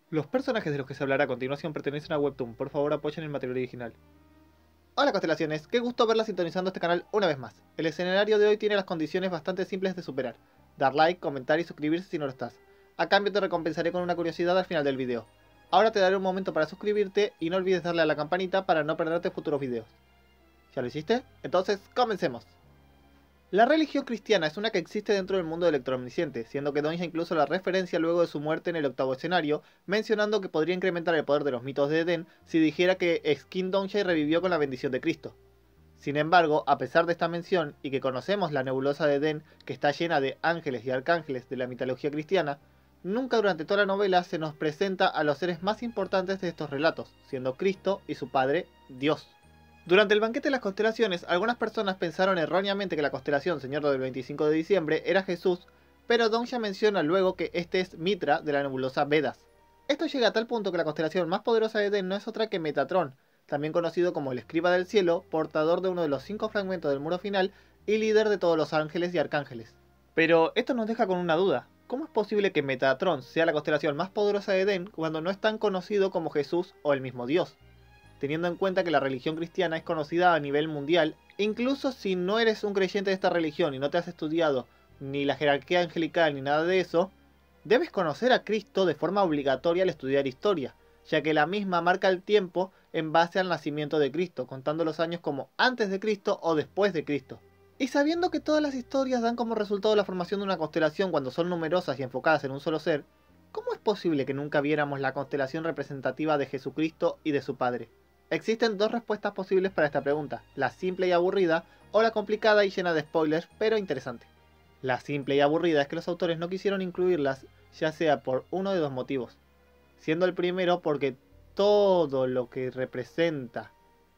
Los personajes de los que se hablará a continuación pertenecen a Webtoon, por favor apoyen el material original. Hola constelaciones, qué gusto verlas sintonizando este canal una vez más. El escenario de hoy tiene las condiciones bastante simples de superar. Dar like, comentar y suscribirse si no lo estás. A cambio te recompensaré con una curiosidad al final del video. Ahora te daré un momento para suscribirte y no olvides darle a la campanita para no perderte futuros videos. ¿Ya lo hiciste? Entonces, comencemos. La religión cristiana es una que existe dentro del mundo electroomnisciente, siendo que Donsha incluso la referencia luego de su muerte en el octavo escenario, mencionando que podría incrementar el poder de los mitos de Edén si dijera que Skin Donsha revivió con la bendición de Cristo. Sin embargo, a pesar de esta mención y que conocemos la nebulosa de Edén que está llena de ángeles y arcángeles de la mitología cristiana, nunca durante toda la novela se nos presenta a los seres más importantes de estos relatos, siendo Cristo y su padre, Dios. Durante el banquete de las constelaciones, algunas personas pensaron erróneamente que la constelación Señor del 25 de diciembre era Jesús, pero Donsha menciona luego que este es Mitra de la nebulosa Vedas. Esto llega a tal punto que la constelación más poderosa de Edén no es otra que Metatron, también conocido como el Escriba del Cielo, portador de uno de los 5 fragmentos del muro final y líder de todos los ángeles y arcángeles. Pero esto nos deja con una duda. ¿Cómo es posible que Metatron sea la constelación más poderosa de Edén cuando no es tan conocido como Jesús o el mismo Dios? Teniendo en cuenta que la religión cristiana es conocida a nivel mundial, incluso si no eres un creyente de esta religión y no te has estudiado ni la jerarquía angelical ni nada de eso, debes conocer a Cristo de forma obligatoria al estudiar historia, ya que la misma marca el tiempo en base al nacimiento de Cristo, contando los años como antes de Cristo o después de Cristo. Y sabiendo que todas las historias dan como resultado la formación de una constelación cuando son numerosas y enfocadas en un solo ser, ¿cómo es posible que nunca viéramos la constelación representativa de Jesucristo y de su Padre? Existen dos respuestas posibles para esta pregunta, la simple y aburrida o la complicada y llena de spoilers, pero interesante. La simple y aburrida es que los autores no quisieron incluirlas, ya sea por uno de dos motivos, siendo el primero porque todo lo que representa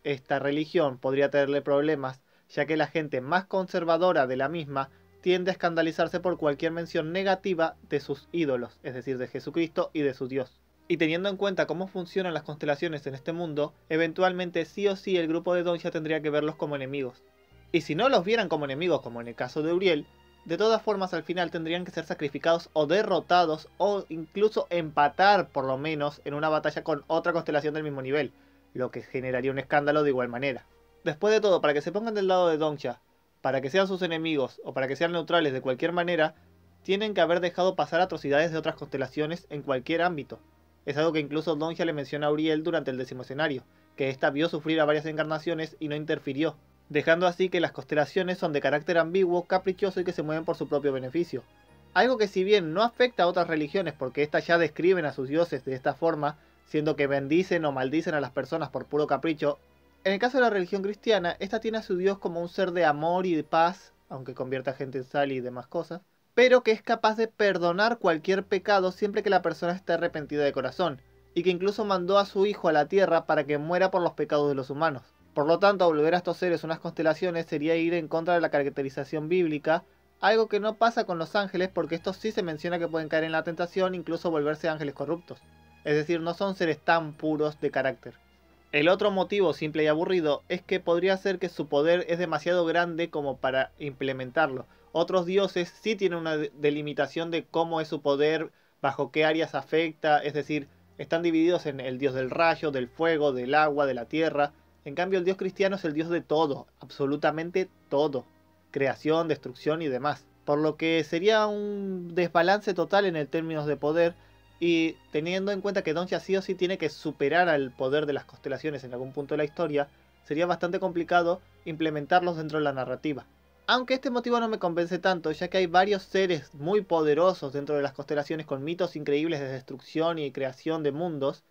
esta religión podría tenerle problemas, ya que la gente más conservadora de la misma tiende a escandalizarse por cualquier mención negativa de sus ídolos, es decir, de Jesucristo y de su Dios. Y teniendo en cuenta cómo funcionan las constelaciones en este mundo, eventualmente sí o sí el grupo de Donsha tendría que verlos como enemigos. Y si no los vieran como enemigos, como en el caso de Uriel, de todas formas al final tendrían que ser sacrificados o derrotados o incluso empatar por lo menos en una batalla con otra constelación del mismo nivel, lo que generaría un escándalo de igual manera. Después de todo, para que se pongan del lado de Donsha, para que sean sus enemigos o para que sean neutrales de cualquier manera, tienen que haber dejado pasar atrocidades de otras constelaciones en cualquier ámbito. Es algo que incluso Donsha le menciona a Uriel durante el 10º escenario, que ésta vio sufrir a varias encarnaciones y no interfirió, dejando así que las constelaciones son de carácter ambiguo, caprichoso y que se mueven por su propio beneficio. Algo que si bien no afecta a otras religiones porque éstas ya describen a sus dioses de esta forma, siendo que bendicen o maldicen a las personas por puro capricho, en el caso de la religión cristiana, esta tiene a su dios como un ser de amor y de paz, aunque convierta a gente en sal y demás cosas, pero que es capaz de perdonar cualquier pecado siempre que la persona esté arrepentida de corazón, y que incluso mandó a su hijo a la tierra para que muera por los pecados de los humanos. Por lo tanto, volver a estos seres unas constelaciones sería ir en contra de la caracterización bíblica, algo que no pasa con los ángeles porque estos sí se menciona que pueden caer en la tentación, incluso volverse ángeles corruptos. Es decir, no son seres tan puros de carácter. El otro motivo simple y aburrido es que podría ser que su poder es demasiado grande como para implementarlo. Otros dioses sí tienen una delimitación de cómo es su poder, bajo qué áreas afecta, es decir, están divididos en el dios del rayo, del fuego, del agua, de la tierra. En cambio el dios cristiano es el dios de todo, absolutamente todo. Creación, destrucción y demás. Por lo que sería un desbalance total en el términos de poder. Y teniendo en cuenta que Donsha sí o sí tiene que superar al poder de las constelaciones en algún punto de la historia, sería bastante complicado implementarlos dentro de la narrativa. Aunque este motivo no me convence tanto, ya que hay varios seres muy poderosos dentro de las constelaciones con mitos increíbles de destrucción y creación de mundos,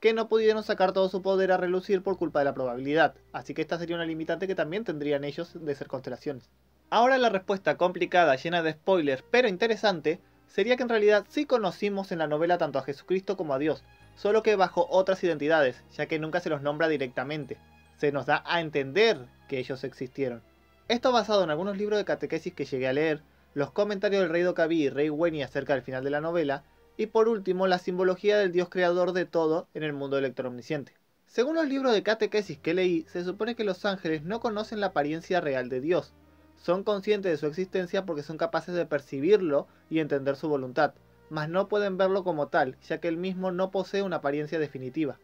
que no pudieron sacar todo su poder a relucir por culpa de la probabilidad, así que esta sería una limitante que también tendrían ellos de ser constelaciones. Ahora la respuesta complicada, llena de spoilers, pero interesante, sería que en realidad sí conocimos en la novela tanto a Jesucristo como a Dios, solo que bajo otras identidades, ya que nunca se los nombra directamente. Se nos da a entender que ellos existieron. Esto basado en algunos libros de catequesis que llegué a leer, los comentarios del rey Dokabi y rey Weni acerca del final de la novela, y por último la simbología del Dios creador de todo en el mundo electroomnisciente. Según los libros de catequesis que leí, se supone que los ángeles no conocen la apariencia real de Dios, son conscientes de su existencia porque son capaces de percibirlo y entender su voluntad, mas no pueden verlo como tal, ya que él mismo no posee una apariencia definitiva.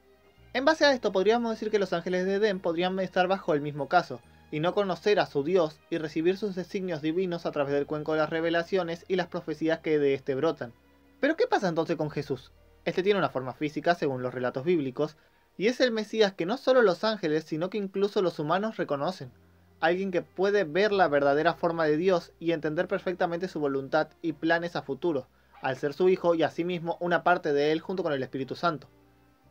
En base a esto podríamos decir que los ángeles de Edén podrían estar bajo el mismo caso, y no conocer a su Dios y recibir sus designios divinos a través del cuenco de las revelaciones y las profecías que de este brotan. Pero ¿qué pasa entonces con Jesús? Este tiene una forma física según los relatos bíblicos, y es el Mesías que no solo los ángeles, sino que incluso los humanos reconocen. Alguien que puede ver la verdadera forma de Dios y entender perfectamente su voluntad y planes a futuro, al ser su hijo y asimismo una parte de él junto con el Espíritu Santo.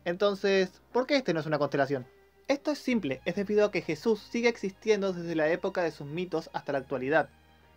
Entonces, ¿por qué este no es una constelación? Esto es simple, es debido a que Jesús sigue existiendo desde la época de sus mitos hasta la actualidad,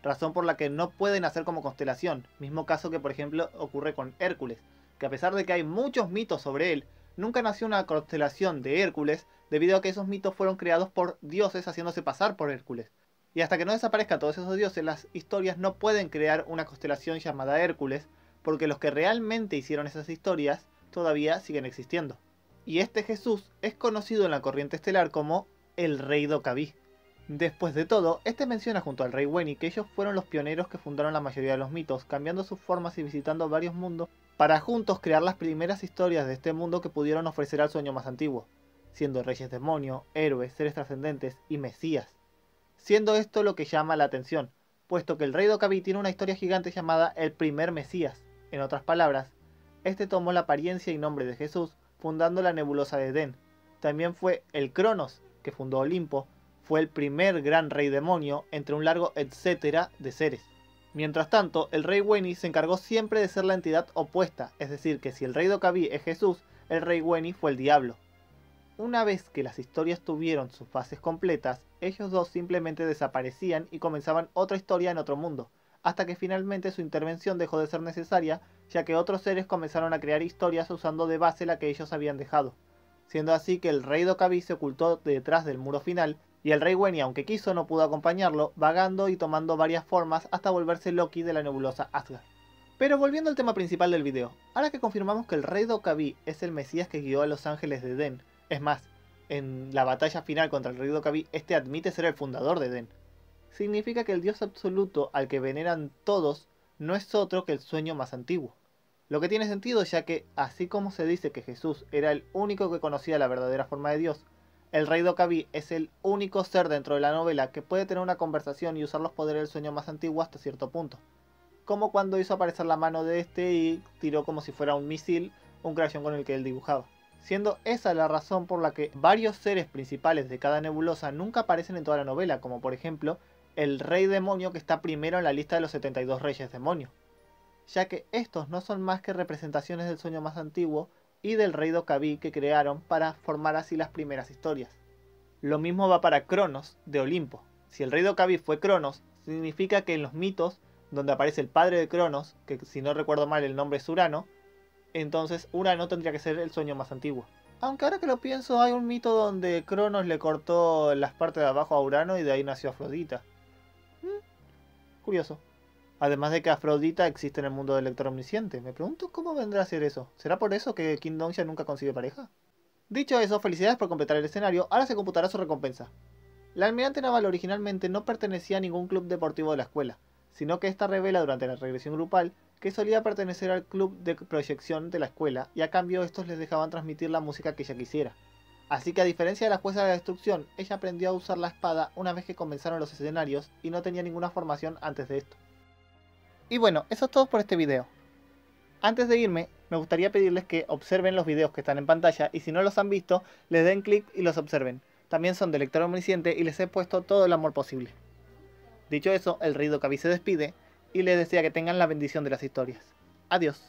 razón por la que no puede nacer como constelación, mismo caso que por ejemplo ocurre con Hércules, que a pesar de que hay muchos mitos sobre él, nunca nació una constelación de Hércules debido a que esos mitos fueron creados por dioses haciéndose pasar por Hércules. Y hasta que no desaparezcan todos esos dioses, las historias no pueden crear una constelación llamada Hércules, porque los que realmente hicieron esas historias todavía siguen existiendo. Y este Jesús es conocido en la corriente estelar como el Rey Dokkaebi. Después de todo, este menciona junto al Rey Weni que ellos fueron los pioneros que fundaron la mayoría de los mitos, cambiando sus formas y visitando varios mundos para juntos crear las primeras historias de este mundo que pudieron ofrecer al sueño más antiguo, siendo reyes demonio, héroes, seres trascendentes y mesías. Siendo esto lo que llama la atención, puesto que el Rey Dokkaebi tiene una historia gigante llamada el primer Mesías. En otras palabras, este tomó la apariencia y nombre de Jesús fundando la nebulosa de Edén. También fue el Cronos, que fundó Olimpo, fue el primer gran rey demonio entre un largo etcétera de seres. Mientras tanto, el rey Weni se encargó siempre de ser la entidad opuesta, es decir, que si el rey Dokkaebi es Jesús, el rey Weni fue el diablo. Una vez que las historias tuvieron sus fases completas, ellos dos simplemente desaparecían y comenzaban otra historia en otro mundo, hasta que finalmente su intervención dejó de ser necesaria, ya que otros seres comenzaron a crear historias usando de base la que ellos habían dejado, siendo así que el rey Dokkaebi se ocultó detrás del muro final, y el rey Weni, aunque quiso, no pudo acompañarlo, vagando y tomando varias formas hasta volverse Loki de la nebulosa Asgard. Pero volviendo al tema principal del video, ahora que confirmamos que el rey Dokkaebi es el Mesías que guió a los ángeles de Edén, es más, en la batalla final contra el rey Dokkaebi, este admite ser el fundador de Edén, significa que el dios absoluto al que veneran todos no es otro que el sueño más antiguo. Lo que tiene sentido, ya que, así como se dice que Jesús era el único que conocía la verdadera forma de Dios, el rey Dokkaebi es el único ser dentro de la novela que puede tener una conversación y usar los poderes del sueño más antiguo hasta cierto punto. Como cuando hizo aparecer la mano de este y tiró como si fuera un misil un crayón con el que él dibujaba. Siendo esa la razón por la que varios seres principales de cada nebulosa nunca aparecen en toda la novela, como por ejemplo el rey demonio que está primero en la lista de los 72 reyes demonio, ya que estos no son más que representaciones del sueño más antiguo y del rey Dokkaebi que crearon para formar así las primeras historias. Lo mismo va para Cronos de Olimpo. Si el rey Dokkaebi fue Cronos, significa que en los mitos donde aparece el padre de Cronos, que si no recuerdo mal el nombre es Urano, entonces Urano tendría que ser el sueño más antiguo. Aunque ahora que lo pienso, hay un mito donde Cronos le cortó las partes de abajo a Urano y de ahí nació Afrodita. Curioso. Además de que Afrodita existe en el mundo del lector omnisciente. Me pregunto cómo vendrá a ser eso. ¿Será por eso que King Dong nunca consigue pareja? Dicho eso, felicidades por completar el escenario, ahora se computará su recompensa. La almirante naval originalmente no pertenecía a ningún club deportivo de la escuela, sino que esta revela durante la regresión grupal que solía pertenecer al club de proyección de la escuela y a cambio estos les dejaban transmitir la música que ella quisiera. Así que a diferencia de la jueza de la destrucción, ella aprendió a usar la espada una vez que comenzaron los escenarios y no tenía ninguna formación antes de esto. Y bueno, eso es todo por este video. Antes de irme, me gustaría pedirles que observen los videos que están en pantalla y si no los han visto, les den clic y los observen. También son de lector omnisciente y les he puesto todo el amor posible. Dicho eso, el rey Dokkaebi se despide y les desea que tengan la bendición de las historias. Adiós.